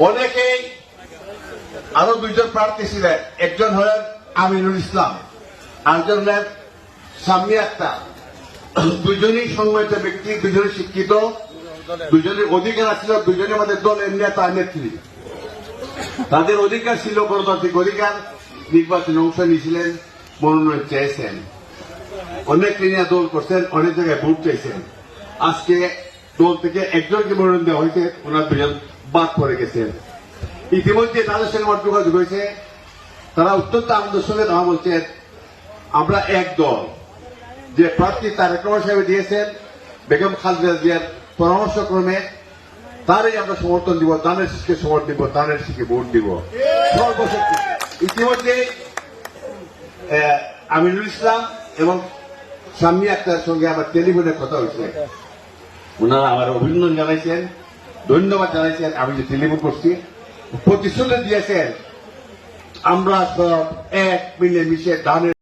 অনেকেই আরো দুইজন প্রার্থী ছিলেন, একজন হলেন আমিনুল ইসলাম, আরেকজন হলেন সাম্মী আক্তার। দুজনই সম্মানিত ব্যক্তি, দুজনই শিক্ষিত, দুজনের অধিকার ছিল, দুজনের আমাদের দলের নেতা নেত্রী। তাদের অধিকার ছিল, গণতান্ত্রিক অধিকার, নির্বাচনে অংশ নিয়েছিলেন, মনোনয়ন চেয়েছেন, অনেক নিয়ে দল করছেন, অনেক জায়গায় ভোট চাইছেন। আজকে দল থেকে একজনকে মনোনয়ন দেওয়া হয়েছে, ওনার দুজন বাদ পড়ে গেছেন। ইতিমধ্যে তাদের সঙ্গে আমার যোগাযোগ হয়েছে, তারা অত্যন্ত আনন্দের সঙ্গে তারা বলছেন আমরা এক দল। যে প্রার্থী তারেক রহমান সাহেব দিয়েছেন বেগম খালেদা জিয়ার পরামর্শক্রমে, তারই আমরা সমর্থন দিব, দানের শীষকে সমর্থন দিব, দানের শীষকে ভোট দিব সর্বশক্তি। ইতিমধ্যে আমিনুল ইসলাম এবং সাম্মী আক্তারের সঙ্গে আমার টেলিফোনে কথা হয়েছে, ওনারা আমার অভিনন্দন জানাইছেন, ধন্যবাদ জানাইছেন। আমি যে টেলিফোন করছি, প্রতিশ্রুতি দিয়েছেন আমরা সব এক মিলে মিশে দানের